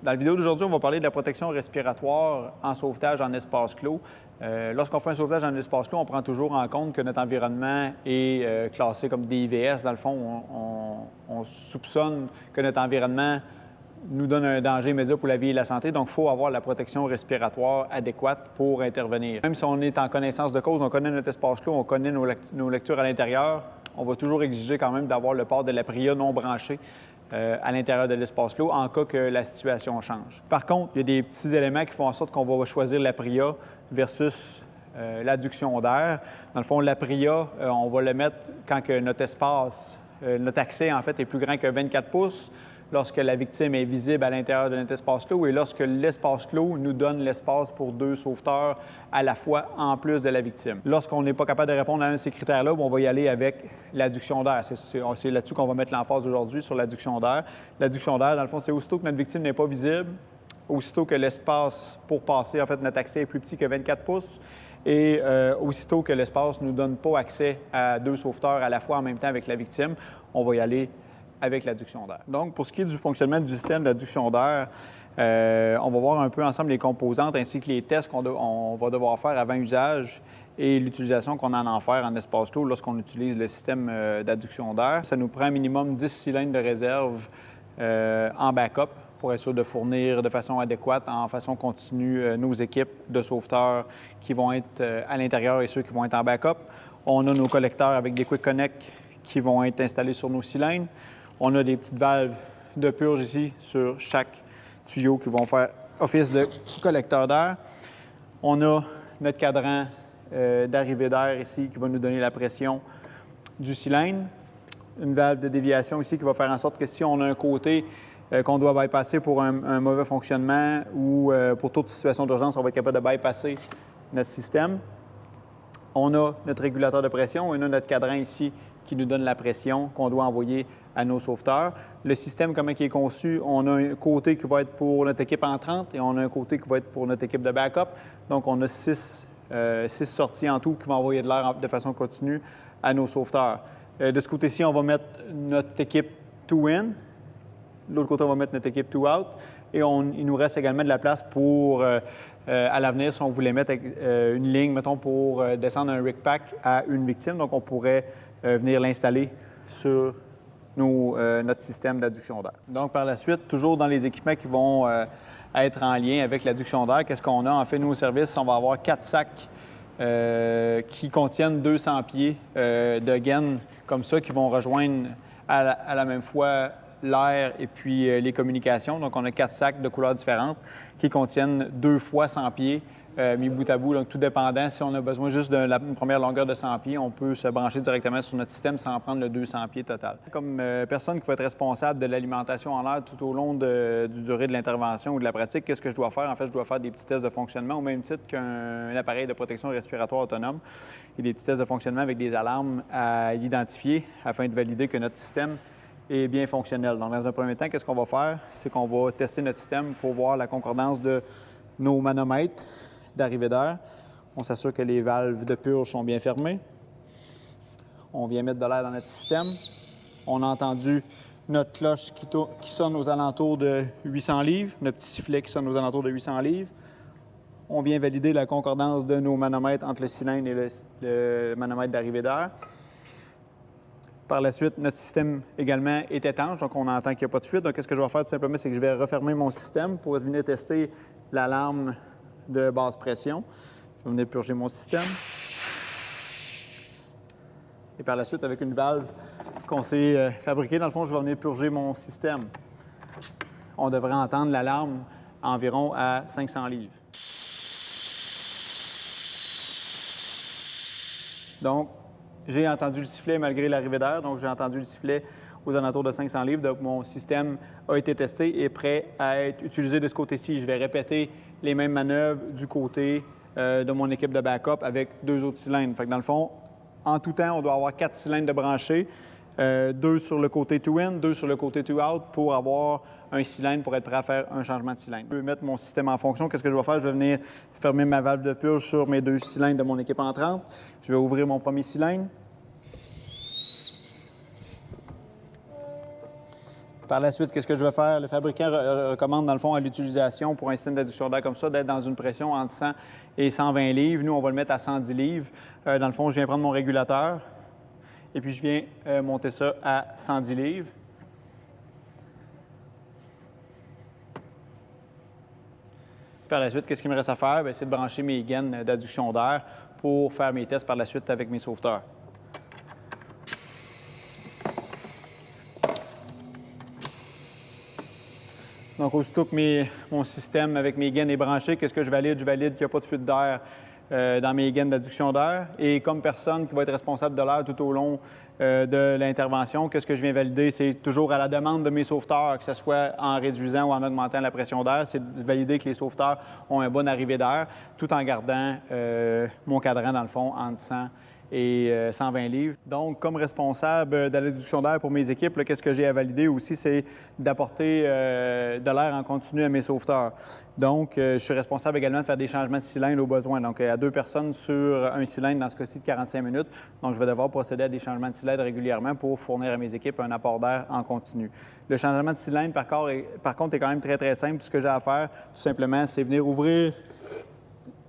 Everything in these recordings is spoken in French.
Dans la vidéo d'aujourd'hui, on va parler de la protection respiratoire en sauvetage en espace clos. Lorsqu'on fait un sauvetage en espace clos, on prend toujours en compte que notre environnement est classé comme des IVS. Dans le fond, on soupçonne que notre environnement nous donne un danger immédiat pour la vie et la santé. Donc, il faut avoir la protection respiratoire adéquate pour intervenir. Même si on est en connaissance de cause, on connaît notre espace clos, on connaît nos lectures à l'intérieur, on va toujours exiger quand même d'avoir le port de l'APRIA non branché à l'intérieur de l'espace clos en cas que la situation change. Par contre, il y a des petits éléments qui font en sorte qu'on va choisir l'APRIA versus l'adduction d'air. Dans le fond, l'APRIA, on va le mettre quand que notre espace, notre accès en fait est plus grand que 24 pouces, lorsque la victime est visible à l'intérieur de notre espace clos et lorsque l'espace clos nous donne l'espace pour 2 sauveteurs à la fois en plus de la victime. Lorsqu'on n'est pas capable de répondre à un de ces critères-là, on va y aller avec l'adduction d'air. C'est là-dessus qu'on va mettre l'emphase aujourd'hui, sur l'adduction d'air. L'adduction d'air, dans le fond, c'est aussitôt que notre victime n'est pas visible, aussitôt que l'espace pour passer, en fait, notre accès est plus petit que 24 pouces, et aussitôt que l'espace ne nous donne pas accès à 2 sauveteurs à la fois en même temps avec la victime, on va y aller avec l'adduction d'air. Donc, pour ce qui est du fonctionnement du système d'adduction d'air, on va voir un peu ensemble les composantes ainsi que les tests qu'on va devoir faire avant usage et l'utilisation qu'on en faire en espace clos lorsqu'on utilise le système d'adduction d'air. Ça nous prend un minimum 10 cylindres de réserve en backup pour être sûr de fournir de façon adéquate, en façon continue, nos équipes de sauveteurs qui vont être à l'intérieur et ceux qui vont être en backup. On a nos collecteurs avec des Quick Connect qui vont être installés sur nos cylindres. On a des petites valves de purge ici sur chaque tuyau qui vont faire office de collecteur d'air. On a notre cadran d'arrivée d'air ici qui va nous donner la pression du cylindre. Une valve de déviation ici qui va faire en sorte que si on a un côté qu'on doit bypasser pour un mauvais fonctionnement ou pour toute situation d'urgence, on va être capable de bypasser notre système. On a notre régulateur de pression, on a notre cadran ici qui nous donne la pression qu'on doit envoyer à nos sauveteurs. Le système, comment il est conçu, on a un côté qui va être pour notre équipe entrante et on a un côté qui va être pour notre équipe de backup. Donc, on a 6 sorties en tout qui vont envoyer de l'air de façon continue à nos sauveteurs. De ce côté-ci, on va mettre notre équipe two-in. De l'autre côté, on va mettre notre équipe two-out. Et il nous reste également de la place pour, à l'avenir, si on voulait mettre une ligne, mettons, pour descendre un rig pack à une victime. Donc, on pourrait venir l'installer sur notre système d'adduction d'air. Donc, par la suite, toujours dans les équipements qui vont être en lien avec l'adduction d'air, qu'est-ce qu'on a? En fait, nous, au service, on va avoir 4 sacs qui contiennent 200 pieds de gaines comme ça, qui vont rejoindre à la même fois l'air et puis les communications. Donc, on a 4 sacs de couleurs différentes qui contiennent 2 fois 100 pieds mis bout à bout. Donc, tout dépendant, si on a besoin juste d'une première longueur de 100 pieds, on peut se brancher directement sur notre système sans prendre le 200 pieds total. Comme personne qui va être responsable de l'alimentation en l'air tout au long du durée de l'intervention ou de la pratique, qu'est-ce que je dois faire? En fait, je dois faire des petits tests de fonctionnement au même titre qu'un appareil de protection respiratoire autonome. Il y a des petits tests de fonctionnement avec des alarmes à identifier afin de valider que notre système est bien fonctionnel. Donc, dans un premier temps, qu'est-ce qu'on va faire? C'est qu'on va tester notre système pour voir la concordance de nos manomètres d'arrivée d'air. On s'assure que les valves de purge sont bien fermées. On vient mettre de l'air dans notre système. On a entendu notre cloche qui sonne aux alentours de 800 livres, notre petit sifflet qui sonne aux alentours de 800 livres. On vient valider la concordance de nos manomètres entre le cylindre et le manomètre d'arrivée d'air. Par la suite, notre système également est étanche, donc on entend qu'il n'y a pas de fuite. Donc, qu'est-ce que je vais faire tout simplement, c'est que je vais refermer mon système pour venir tester l'alarme de basse pression. Je vais venir purger mon système. Et par la suite, avec une valve qu'on s'est fabriquée, dans le fond, je vais venir purger mon système. On devrait entendre l'alarme environ à 500 livres. Donc, j'ai entendu le sifflet malgré l'arrivée d'air, donc j'ai entendu le sifflet aux alentours de 500 livres. Donc, mon système a été testé et est prêt à être utilisé de ce côté-ci. Je vais répéter les mêmes manœuvres du côté de mon équipe de backup avec 2 autres cylindres. Fait que dans le fond, en tout temps, on doit avoir 4 cylindres de branchés, 2 sur le côté two-in, 2 sur le côté two-out pour avoir un cylindre pour être prêt à faire un changement de cylindre. Je vais mettre mon système en fonction. Qu'est-ce que je vais faire? Je vais venir fermer ma valve de purge sur mes 2 cylindres de mon équipe entrante. Je vais ouvrir mon premier cylindre. Par la suite, qu'est-ce que je vais faire? Le fabricant recommande, dans le fond, à l'utilisation pour un système d'adduction d'air comme ça, d'être dans une pression entre 100 et 120 livres. Nous, on va le mettre à 110 livres. Dans le fond, je viens prendre mon régulateur et puis je viens monter ça à 110 livres. Par la suite, qu'est-ce qu'il me reste à faire? C'est de brancher mes gaines d'adduction d'air pour faire mes tests par la suite avec mes sauveteurs. Donc, aussitôt que mon système avec mes gaines est branché, qu'est-ce que je valide? Je valide qu'il n'y a pas de fuite d'air dans mes gaines d'adduction d'air. Et comme personne qui va être responsable de l'air tout au long de l'intervention, qu'est-ce que je viens valider? C'est toujours à la demande de mes sauveteurs, que ce soit en réduisant ou en augmentant la pression d'air, c'est de valider que les sauveteurs ont une bonne arrivée d'air, tout en gardant mon cadran, dans le fond, entre 100 et 120 livres. Donc, comme responsable de l'adduction d'air pour mes équipes, qu'est-ce que j'ai à valider aussi, c'est d'apporter de l'air en continu à mes sauveteurs. Donc, je suis responsable également de faire des changements de cylindre au besoin. Donc, à 2 personnes sur un cylindre, dans ce cas-ci, de 45 minutes. Donc, je vais devoir procéder à des changements de cylindre régulièrement pour fournir à mes équipes un apport d'air en continu. Le changement de cylindre, par contre, est quand même très, très simple. Tout ce que j'ai à faire, tout simplement, c'est venir ouvrir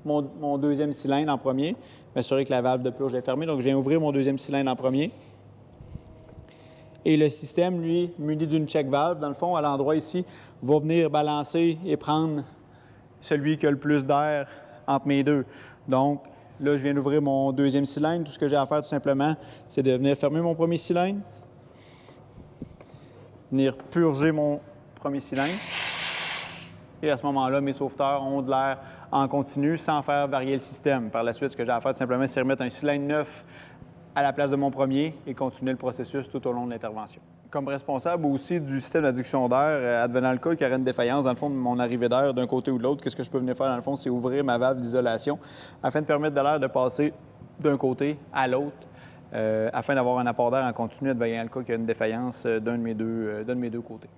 mon deuxième cylindre en premier, m'assurer que la valve de purge est fermée. Donc, je viens ouvrir mon deuxième cylindre en premier. Et le système, lui, muni d'une check valve, dans le fond, à l'endroit ici, va venir balancer et prendre celui qui a le plus d'air entre mes deux. Donc, là, je viens d'ouvrir mon deuxième cylindre. Tout ce que j'ai à faire, tout simplement, c'est de venir fermer mon premier cylindre, venir purger mon premier cylindre. Et à ce moment-là, mes sauveteurs ont de l'air en continu sans faire varier le système. Par la suite, ce que j'ai à faire, tout simplement, c'est remettre un cylindre neuf à la place de mon premier et continuer le processus tout au long de l'intervention. Comme responsable aussi du système d'adduction d'air, advenant le cas qu'il y aurait une défaillance, dans le fond, de mon arrivée d'air d'un côté ou de l'autre, qu'est-ce que je peux venir faire, dans le fond, c'est ouvrir ma valve d'isolation afin de permettre de l'air de passer d'un côté à l'autre, afin d'avoir un apport d'air en continu, advenant le cas qu'il y a une défaillance d'un de mes deux côtés.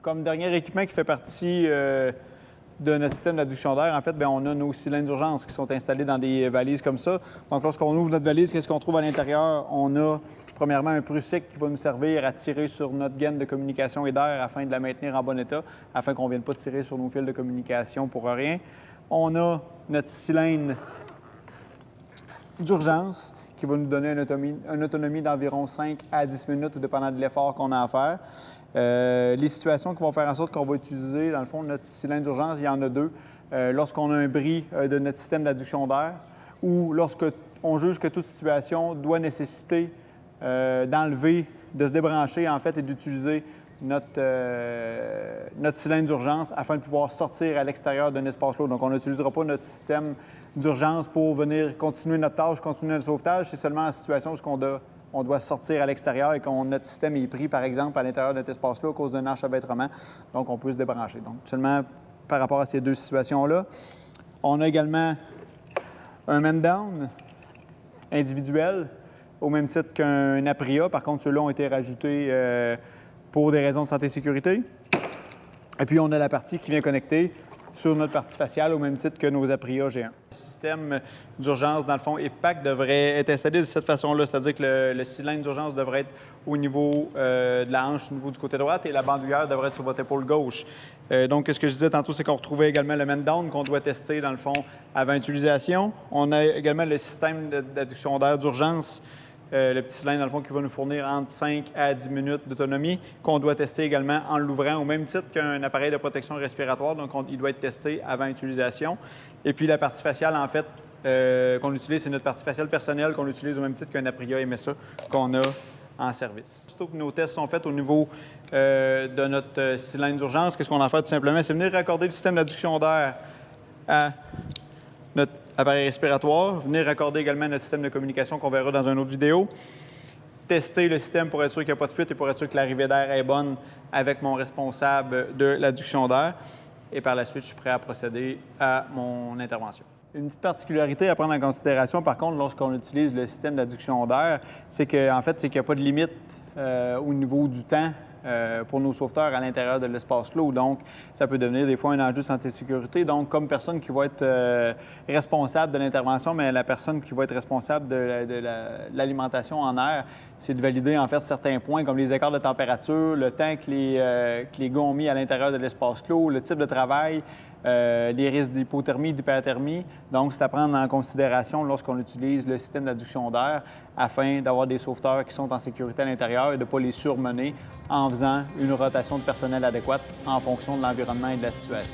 Comme dernier équipement qui fait partie de notre système d'adduction d'air, en fait, bien, on a nos cylindres d'urgence qui sont installés dans des valises comme ça. Donc, lorsqu'on ouvre notre valise, qu'est-ce qu'on trouve à l'intérieur? On a, premièrement, un prusik qui va nous servir à tirer sur notre gaine de communication et d'air afin de la maintenir en bon état, afin qu'on ne vienne pas tirer sur nos fils de communication pour rien. On a notre cylindre d'urgence qui va nous donner une autonomie d'environ 5 à 10 minutes, tout dépendant de l'effort qu'on a à faire. Les situations qui vont faire en sorte qu'on va utiliser, dans le fond, notre cylindre d'urgence, il y en a deux. Lorsqu'on a un bris de notre système d'adduction d'air ou lorsqu'on juge que toute situation doit nécessiter d'enlever, de se débrancher, en fait, et d'utiliser notre cylindre d'urgence afin de pouvoir sortir à l'extérieur d'un espace clos. Donc, on n'utilisera pas notre système d'urgence pour venir continuer notre tâche, continuer notre sauvetage. C'est seulement en situation où on doit sortir à l'extérieur et que notre système est pris, par exemple, à l'intérieur de cet espace-là à cause d'un enchevêtrement. Donc, on peut se débrancher. Donc, seulement par rapport à ces deux situations-là. On a également un man-down individuel, au même titre qu'un Apria. Par contre, ceux-là ont été rajoutés pour des raisons de santé et sécurité. Et puis, on a la partie qui vient connecter sur notre partie faciale au même titre que nos Apria G1. Le système d'urgence, dans le fond, EPAC devrait être installé de cette façon-là, c'est-à-dire que le cylindre d'urgence devrait être au niveau de la hanche, au niveau du côté droit, et la bandoulière devrait être sur votre épaule gauche. Donc, ce que je disais tantôt, c'est qu'on retrouvait également le man-down qu'on doit tester, dans le fond, avant utilisation. On a également le système d'adduction d'air d'urgence, le petit cylindre, dans le fond, qui va nous fournir entre 5 à 10 minutes d'autonomie, qu'on doit tester également en l'ouvrant au même titre qu'un appareil de protection respiratoire. Donc, il doit être testé avant utilisation. Et puis, la partie faciale, en fait, qu'on utilise, c'est notre partie faciale personnelle qu'on utilise au même titre qu'un Apria MSA qu'on a en service. Surtout que nos tests sont faits au niveau de notre cylindre d'urgence, qu'est-ce qu'on en fait tout simplement? C'est venir raccorder le système d'adduction d'air à notre appareil respiratoire, venir raccorder également notre système de communication qu'on verra dans une autre vidéo, tester le système pour être sûr qu'il n'y a pas de fuite et pour être sûr que l'arrivée d'air est bonne avec mon responsable de l'adduction d'air. Et par la suite, je suis prêt à procéder à mon intervention. Une petite particularité à prendre en considération, par contre, lorsqu'on utilise le système d'adduction d'air, c'est qu'il n'y a pas de limite au niveau du temps pour nos sauveteurs à l'intérieur de l'espace clos. Donc, ça peut devenir des fois un enjeu de santé-sécurité. Donc, comme personne qui va être responsable de l'intervention, mais la personne qui va être responsable de l'alimentation en air, c'est de valider en fait certains points comme les écarts de température, le temps que les gars ont mis à l'intérieur de l'espace clos, le type de travail, les risques d'hypothermie, d'hyperthermie. Donc, c'est à prendre en considération lorsqu'on utilise le système d'adduction d'air afin d'avoir des sauveteurs qui sont en sécurité à l'intérieur et de ne pas les surmener en faisant une rotation de personnel adéquate en fonction de l'environnement et de la situation.